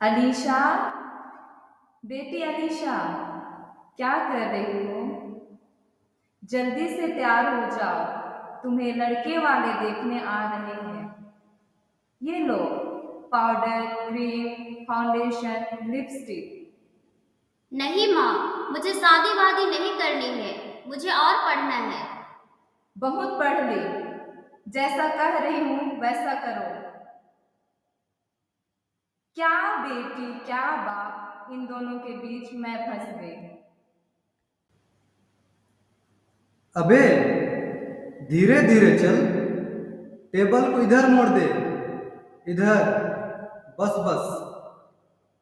अलीशा, बेटी अलीशा, क्या कर रही हो? जल्दी से तैयार हो जाओ, तुम्हें लड़के वाले देखने आ रहे हैं। ये लो, पाउडर, क्रीम, फाउंडेशन, लिपस्टिक। नहीं माँ, मुझे शादी वादी नहीं करनी है। मुझे और पढ़ना है। बहुत पढ़ ली, जैसा कह रही हूँ वैसा करो। क्या बेटी क्या बाप, इन दोनों के बीच मैं फंस गई। अबे धीरे धीरे चल। टेबल को इधर मोड़ दे। इधर। बस बस।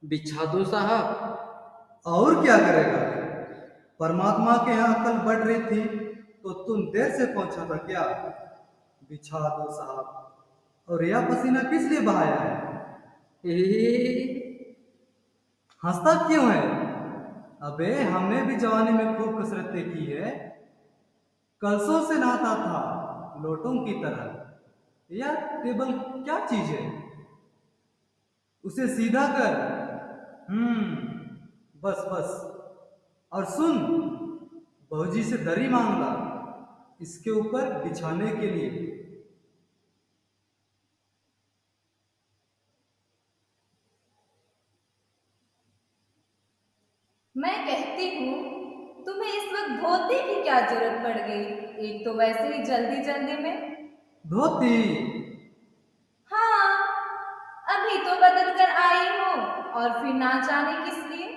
बिछा दो साहब। और क्या करेगा? परमात्मा के यहाँ अकल बढ़ रही थी तो तुम देर से पहुंचा था क्या? बिछा दो साहब। और यह पसीना किस लिए बहाया है? हंसता क्यों है? अबे हमने भी जवानी में खूब कसरतें की है। कलसों से नहाता था, लोटों की तरह। यह टेबल क्या चीज है? उसे सीधा कर। बस बस। और सुन, बहूजी से दरी मांग ला, इसके ऊपर बिछाने के लिए। मैं कहती हूँ, तुम्हें इस वक्त धोती की क्या जरूरत पड़ गई? एक तो वैसे ही जल्दी जल्दी में। धोती? हाँ, अभी तो बदल कर आई हो, और फिर ना जाने किस लिए।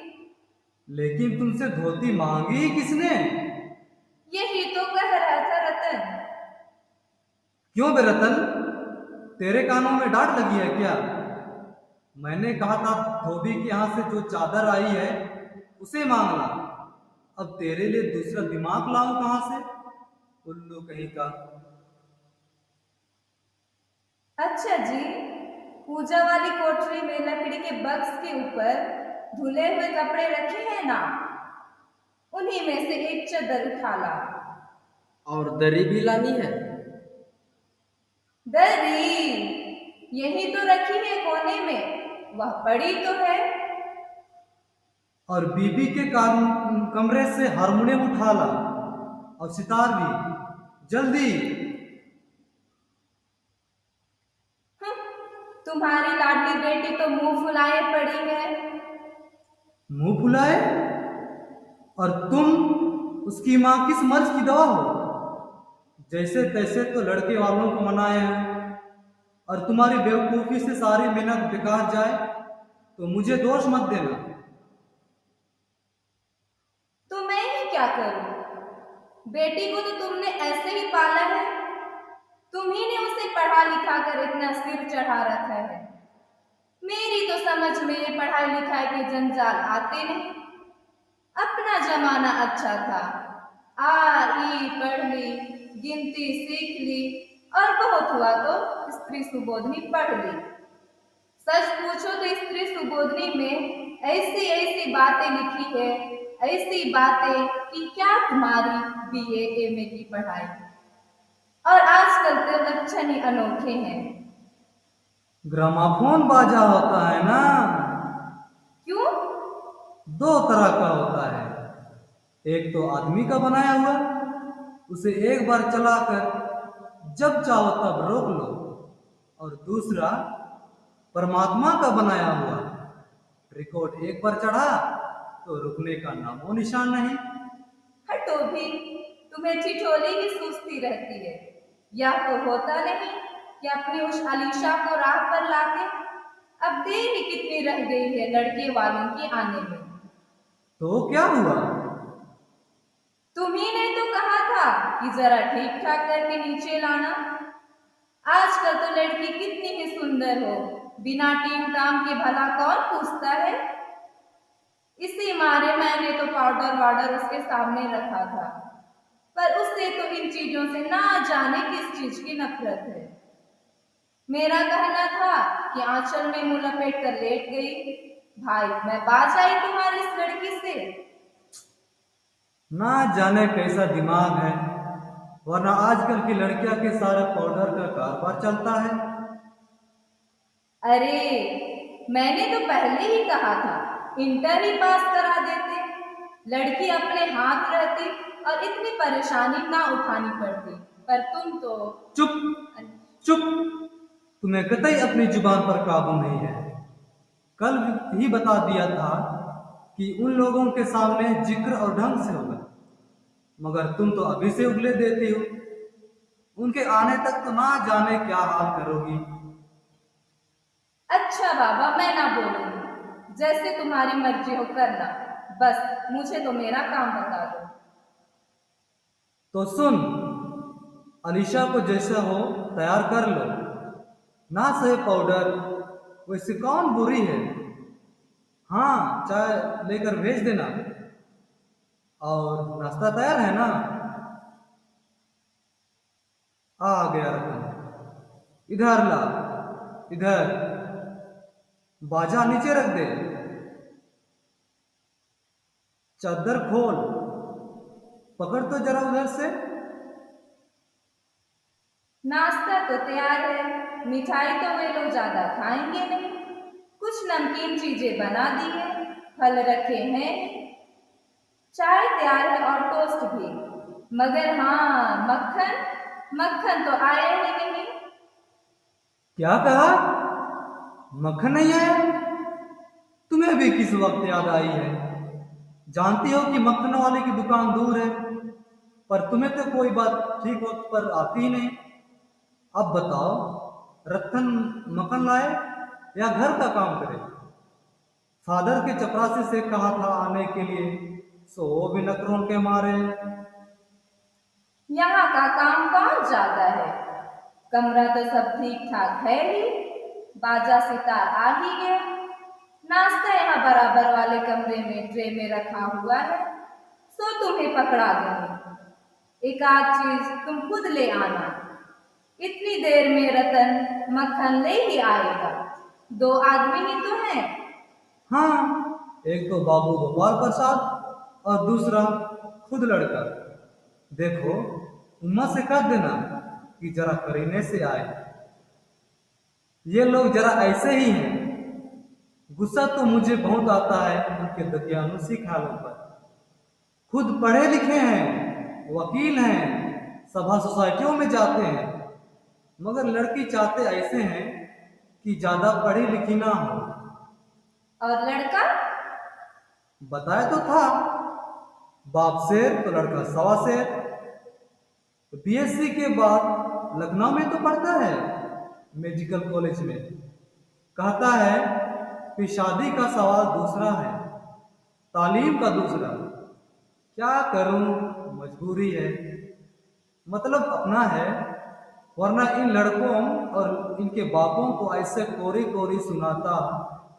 लेकिन तुमसे धोती मांगी ही किसने? यही तो कह रहा था रतन। क्यों बे रतन? तेरे कानों में डांट लगी है क्या? मैंने कहा था धोबी के यहाँ से जो चादर आई है उसे मांग ला। अब तेरे लिए दूसरा दिमाग लाऊं कहां से? उल्लू कहीं का। अच्छा जी, पूजा वाली कोठरी में लकड़ी के बक्स के ऊपर धुले हुए कपड़े रखे हैं ना, उन्हीं में से एक चादर उठा ला। और दरी भी लानी है। दरी यही तो रखी है कोने में, वह पड़ी तो है। और बीबी के कमरे से हारमोनियम उठा ला, और सितार भी, जल्दी। तुम्हारी लाडली बेटी तो मुंह फुलाए पड़ी है। मुंह फुलाए? और तुम उसकी माँ किस मर्ज की दवा हो? जैसे तैसे तो लड़के वालों को मनाए हैं, और तुम्हारी बेवकूफी से सारी मेहनत बेकार जाए तो मुझे दोष मत देना। तो मैं ही क्या करूं? बेटी को तो तुमने ऐसे ही पाला है। तुम ही ने उसे पढ़ा लिखा कर इतना सिर चढ़ा रखा है। मेरी तो समझ में पढ़ाई लिखाई के जंजाल आते नहीं। अपना जमाना अच्छा था, आ ई पढ़ ली, गिनती सीख ली, और बहुत हुआ तो स्त्री सुबोधनी पढ़ ली। सच पूछो तो स्त्री सुबोधनी में ऐसी ऐसी बातें लिखी है, ऐसी बातें कि क्या तुम्हारी बीए एमए की पढ़ाई। और आजकल के लक्षण ही अनोखे हैं। ग्रामाफोन बाजा होता है ना, क्यों? दो तरह का होता है। एक तो आदमी का बनाया हुआ, उसे एक बार चलाकर जब चाहो तब रोक लो। और दूसरा परमात्मा का बनाया हुआ, रिकॉर्ड एक बार चढ़ा तो रुकने का नामो निशान नहीं। हटो भी, तुम्हें ठिठोली ही सूझती रहती है। यह तो होता नहीं कि अपनी उस अलीशा को राह पर लाके। अब देर ही कितनी रह गई है लड़के वालों की आने में। तो क्या हुआ? तुम्ही ने तो कहा था कि जरा ठीक ठाक करके नीचे लाना। आजकल तो लड़की कितनी ही सुंदर हो, बिना टीम टाम के भला कौन पूछता है। इसी मारे मैंने तो पाउडर वाउडर उसके सामने रखा था, पर उससे तो इन चीजों से ना जाने किस चीज की नफरत है। मेरा कहना था कि आंचल में मुंह लपेट कर लेट गई। भाई मैं बाज आई तुम्हारी इस लड़की से। ना जाने कैसा दिमाग है, वरना आजकल की लड़कियां के सारे पाउडर का कारोबार चलता है। अरे मैंने तो पहले ही कहा था इंटर ही पास करा देते, लड़की अपने हाथ रहती और इतनी परेशानी ना उठानी पड़ती। पर तुम तो चुप चुप, तुम्हें कतई अपनी जुबान पर काबू नहीं है। कल ही बता दिया था कि उन लोगों के सामने जिक्र और ढंग से होगा, मगर तुम तो अभी से उगले देती हो। उनके आने तक तो ना जाने क्या हाल करोगी। अच्छा बाबा, मैं ना बोलूंगी, जैसे तुम्हारी मर्जी हो करना, बस मुझे तो मेरा काम बता दो। तो सुन, अलीशा को जैसा हो तैयार कर लो। ना सहे पाउडर, वैसे कौन बुरी है। हाँ, चाय लेकर भेज देना। और नाश्ता तैयार है ना? आ गया रतन, इधर ला, इधर। बाजा नीचे रख दे, चादर खोल, पकड़ तो जरा उधर से। नाश्ता तो तैयार है, मिठाई तो वे लोग ज्यादा खाएंगे नहीं, कुछ नमकीन चीजें बना दी है, फल रखे हैं, चाय तैयार है और टोस्ट भी। मगर हाँ, मक्खन मक्खन तो आया ही नहीं। क्या कहा? मक्खन नहीं आया? तुम्हें भी किस वक्त याद आई है? जानती हो कि मक्खन वाले की दुकान दूर है, पर तुम्हें तो कोई बात ठीक वक्त पर आती ही नहीं। अब बताओ, रतन मक्खन लाए या घर का काम करे? फादर के चपरासी से कहा था आने के लिए, सो वो भी नखरों के मारे। यहाँ का काम कौन जाता है, कमरा तो सब ठीक ठाक है ही, बाजा सितार आ ही गया, नाश्ता यहाँ बराबर वाले कमरे में ट्रे में रखा हुआ है, सो तुम्हें पकड़ा दूंगी। एक आध चीज तुम खुद ले आना, इतनी देर में रतन मक्खन ले ही आएगा, दो आदमी ही तो हैं। हाँ, एक तो बाबू गोपाल प्रसाद और दूसरा खुद लड़का। देखो, उम्मा से कह देना कि जरा करीने से आए। ये लोग जरा ऐसे ही हैं। गुस्सा तो मुझे बहुत आता है उनके दकियानुसी ख्यालों पर। खुद पढ़े लिखे हैं, वकील हैं, सभा सोसाइटियों में जाते हैं, मगर लड़की चाहते ऐसे हैं कि ज्यादा पढ़ी लिखी ना हो। और लड़का? बताया तो था, बाप शेर तो लड़का सवा शेर। बीएससी के बाद लखनऊ में तो पढ़ता है, मेडिकल कॉलेज में। कहता है कि शादी का सवाल दूसरा है, तालीम का दूसरा। क्या करूं, मजबूरी है। मतलब अपना है, वरना इन लड़कों और इनके बापों को ऐसे कोरी कोरी सुनाता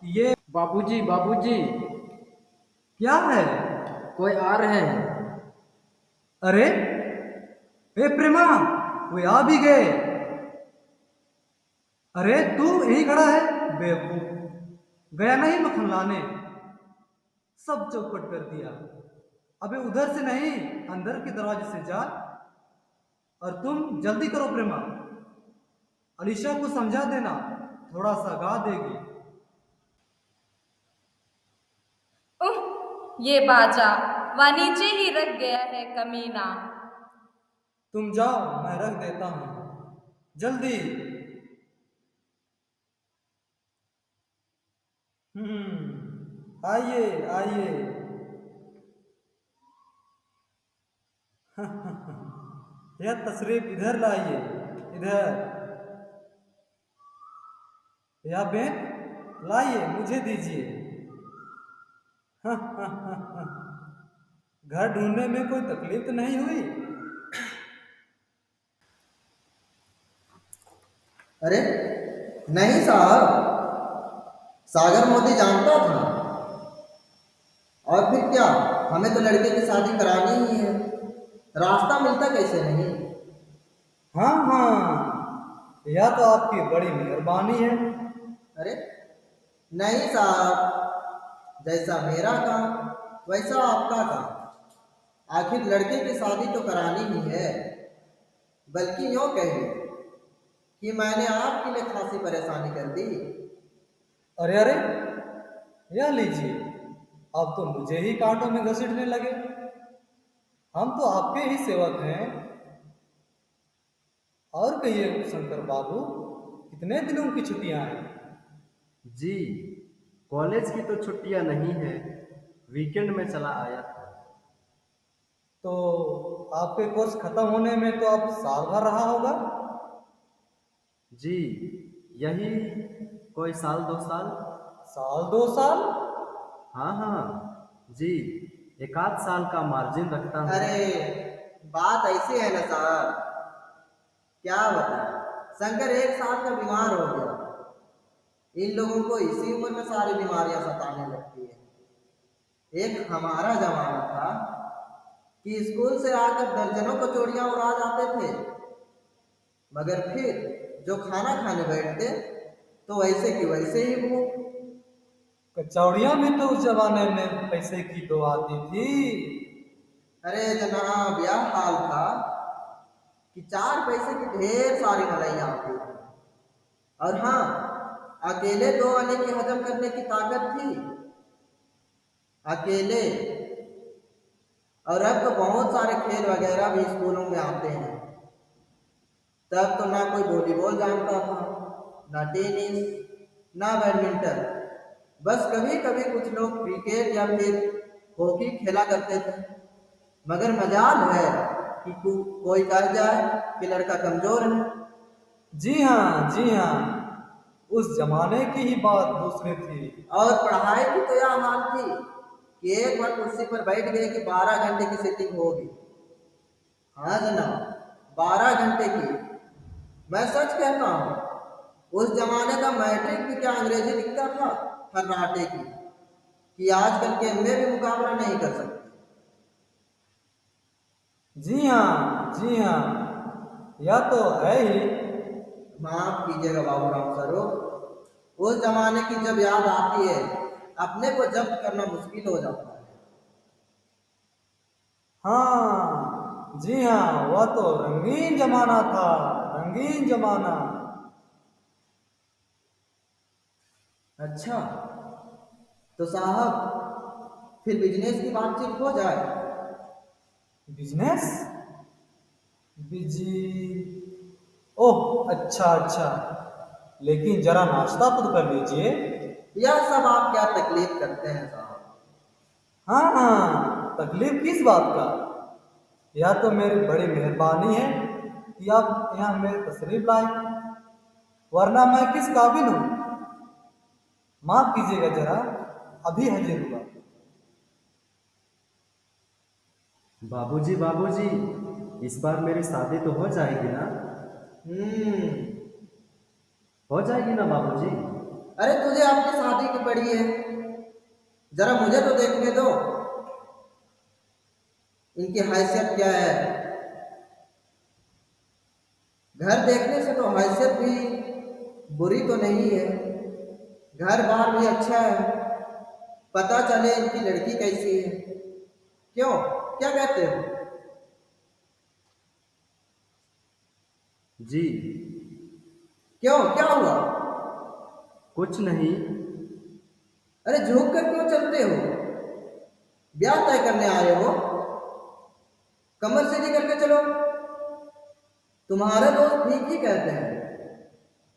कि ये। बाबूजी बाबूजी, क्या है? कोई आ रहे हैं। अरे ए प्रेमा, वे आ भी गए। अरे तू यहीं खड़ा है बेवकूफ, गया नहीं मक्खन लाने? सब चौपट कर दिया। अबे उधर से नहीं, अंदर के दरवाजे से जा। और तुम जल्दी करो प्रेमा, अलीशा को समझा देना, थोड़ा सा गा देगी। ये बाजा वह नीचे ही रख गया है कमीना। तुम जाओ, मैं रख देता हूं, जल्दी। आइए आइए। यह तशरीफ इधर लाइए, इधर। यह बेन लाइए, मुझे दीजिए। घर ढूंढने में कोई तकलीफ तो नहीं हुई? अरे नहीं साहब, सागर मोदी जानता था। और फिर क्या, हमें तो लड़के की शादी करानी ही है, रास्ता मिलता कैसे नहीं। हाँ हाँ, यह तो आपकी बड़ी मेहरबानी है। अरे नहीं साहब, जैसा मेरा काम वैसा आपका काम। आखिर लड़के की शादी तो करानी ही है, बल्कि यूँ कहिए कि मैंने आपके लिए खासी परेशानी कर दी। अरे अरे, यह लीजिए। अब तो मुझे ही कांटों में घसीटने लगे। हम तो आपके ही सेवक हैं। और कहिए शंकर बाबू, कितने दिनों की छुट्टियां हैं? जी, कॉलेज की तो छुट्टियां नहीं है, वीकेंड में चला आया था। तो आपके कोर्स खत्म होने में तो अब साल भर रहा होगा। जी, यही कोई साल 2 साल। साल 2 साल? हाँ हाँ जी, 1 आध साल का मार्जिन रखता हूँ। अरे बात ऐसी है ना साहब, क्या बताएं, शंकर 1 साल का बीमार हो गया। इन लोगों को इसी उम्र में सारी बीमारियां सताने लगती है। एक हमारा जमाना था कि स्कूल से आकर दर्जनों कचौड़ियां उड़ा जाते थे, मगर फिर जो खाना खाने बैठते तो वैसे की वैसे ही वो। कचौड़ियाँ भी तो उस जमाने में पैसे की तो आती थी। अरे जनाब, यह हाल था कि 4 पैसे की ढेर सारी मलाइयाँ आती थी। और हाँ, अकेले 2 आने की हजम करने की ताकत थी। अकेले। और अब तो बहुत सारे खेल वगैरह भी स्कूलों में आते हैं। तब तो ना कोई वॉलीबॉल जानता था, ना टेनिस, ना बैडमिंटन। बस कभी कभी कुछ लोग क्रिकेट या फिर हॉकी खेला करते थे। मगर मजाल है कि कोई कह जाए कि लड़का कमजोर है। जी हाँ, जी हाँ, उस जमाने की ही बात दूसरी थी। और पढ़ाई की तो यह हाल थी कि एक बार कुर्सी पर बैठ गए कि 12 घंटे की सिटिंग होगी। हाँ जनाब, 12 घंटे की। मैं सच कहता हूँ, उस जमाने का मैट्रिक भी क्या अंग्रेजी लिखता था फर्राटे की, कि आजकल के एमए भी मुकाबला नहीं कर सकते। जी हाँ, जी हाँ, यह तो है ही। माफ कीजिएगा बाबूराव सरो, उस जमाने की जब याद आती है, अपने को जब्त करना मुश्किल हो जाता है। हाँ, जी हाँ, वह तो रंगीन जमाना था, रंगीन जमाना। अच्छा, तो साहब फिर बिजनेस की बातचीत हो जाए। बिजनेस? बिजी? ओह, अच्छा अच्छा। लेकिन जरा नाश्ता तो कर लीजिए। यह सब आप क्या तकलीफ करते हैं साहब। हाँ हाँ, तकलीफ किस बात का? यह तो मेरी बड़ी मेहरबानी है कि आप यहाँ मेरी तशरीफ लाए, वरना मैं किस काबिल हूँ। माफ कीजिएगा जरा, अभी हाजिर हुआ। बाबूजी बाबूजी, इस बार मेरी शादी तो हो जाएगी ना? हम्म। हो जाएगी ना बाबूजी? अरे तुझे अपनी शादी की पड़ी है, जरा मुझे तो देखने दो, इनकी हैसियत क्या है। घर देखने से तो हैसियत भी बुरी तो नहीं है, घर बार भी अच्छा है। पता चले इनकी लड़की कैसी है। क्यों, क्या कहते हो? जी, क्यों, क्या हुआ? कुछ नहीं। अरे झुक कर क्यों चलते हो? ब्याह तय करने आए हो, कमर सीधी करके चलो। तुम्हारे दोस्त ठीक ही कहते हैं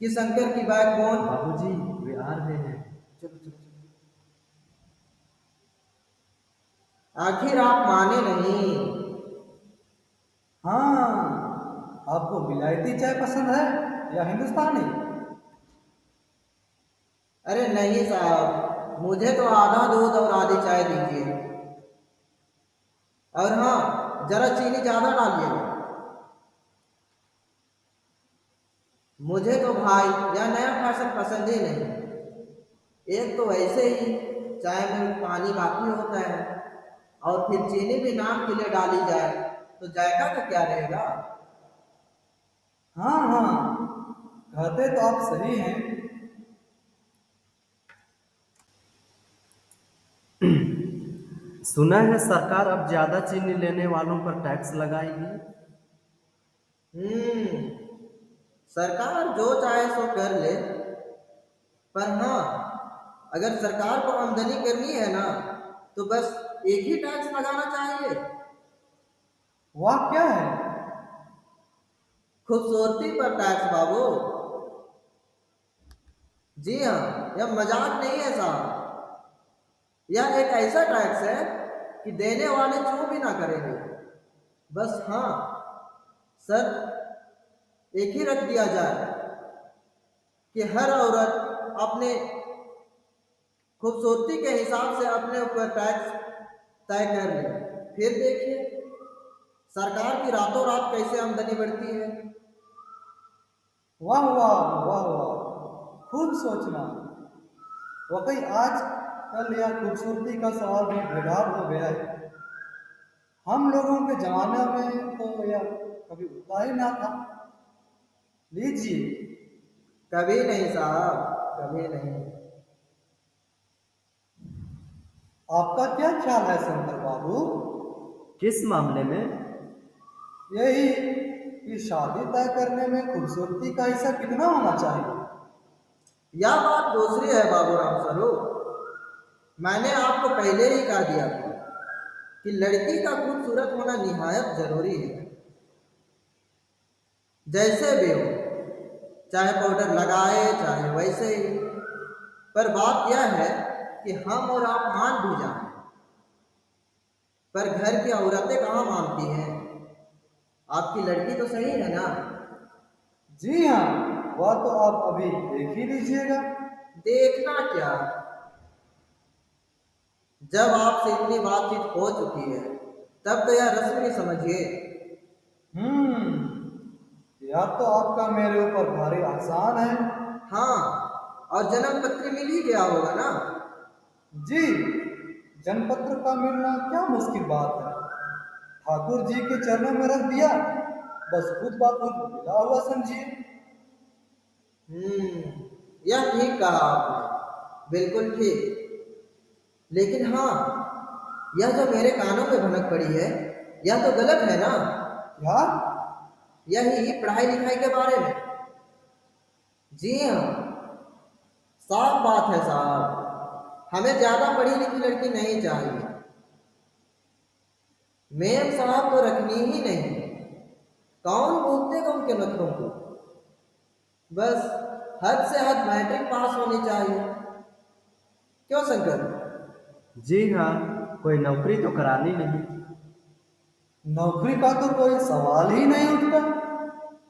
कि शंकर की बैकबोन। बाबूजी, वे आ रहे हैं। चलो चलो चलो। आखिर आप माने नहीं। हाँ, आपको विलायती चाय पसंद है या हिंदुस्तानी? अरे नहीं साहब, मुझे तो आधा दूध और आधी चाय दीजिए। और हाँ, जरा चीनी ज्यादा डालिएगा। मुझे तो भाई यह नया फैशन पसंद ही नहीं। एक तो वैसे ही चाय में पानी बाकी होता है, और फिर चीनी भी नाम के लिए डाली जाए तो जायका का क्या रहेगा। हाँ हाँ, कहते तो आप सही हैं। सुना है सरकार अब ज्यादा चीनी लेने वालों पर टैक्स लगाएगी। हम्म। सरकार जो चाहे सो कर ले, पर हाँ, अगर सरकार को आमदनी करनी है ना तो बस एक ही टैक्स लगाना चाहिए। वह क्या है? खूबसूरती पर टैक्स बाबू। जी हाँ, यह मजाक नहीं है साहब। यह एक ऐसा टैक्स है कि देने वाले चूं भी ना करेंगे। बस हाँ, शर्त एक ही रख दिया जाए कि हर औरत अपने खूबसूरती के हिसाब से अपने ऊपर टैक्स तय कर ले। फिर देखिए सरकार की रातों रात कैसे आमदनी बढ़ती है। वाह वाह वाह वाह, खूब सोचना। वाकई आज कल यह खूबसूरती का सवाल भी बेदार हो गया है। हम लोगों के जमाने में तो यह कभी उठता ही ना था। लीजिए। कभी नहीं साहब, कभी नहीं। आपका क्या ख्याल है शंकर बाबू? किस मामले में? यही कि शादी तय करने में खूबसूरती का हिस्सा कितना होना चाहिए? यह बात दूसरी है बाबूराम स्वरूप। मैंने आपको पहले ही कह दिया था कि लड़की का खूबसूरत होना निहायत जरूरी है। जैसे भी हो, चाहे पाउडर लगाए चाहे वैसे ही। पर बात यह है कि हम और आप मान भी जाएं, पर घर की औरतें कहाँ मानती हैं। आपकी लड़की तो सही है ना? जी हाँ, वह तो आप अभी देख ही लीजिएगा। देखना क्या, जब आपसे इतनी बातचीत हो चुकी है तब तो यह रस्मी समझिए। यह तो आपका मेरे ऊपर भारी आसान है। हाँ, और जन्म पत्र मिल ही गया होगा ना? जी, जनपत्र का मिलना क्या मुश्किल बात है। ठाकुर जी के चरणों में रख दिया, बस खुद ब खुद मिला हुआ समझिए। यह ठीक कहा आपने, बिल्कुल ठीक। लेकिन हाँ, यह जो मेरे कानों में भनक पड़ी है यह तो गलत है ना? क्या? यही पढ़ाई लिखाई के बारे में। जी हाँ, साफ बात है साहब। हमें ज्यादा पढ़ी लिखी लड़की नहीं चाहिए। मेम साहब तो रखनी ही नहीं। कौन भूलतेगा उनके नखरों को। बस हद से हद मैट्रिक पास होनी चाहिए। क्यों शंकर? जी हाँ, कोई नौकरी तो करानी नहीं। नौकरी का तो कोई सवाल ही नहीं उठता।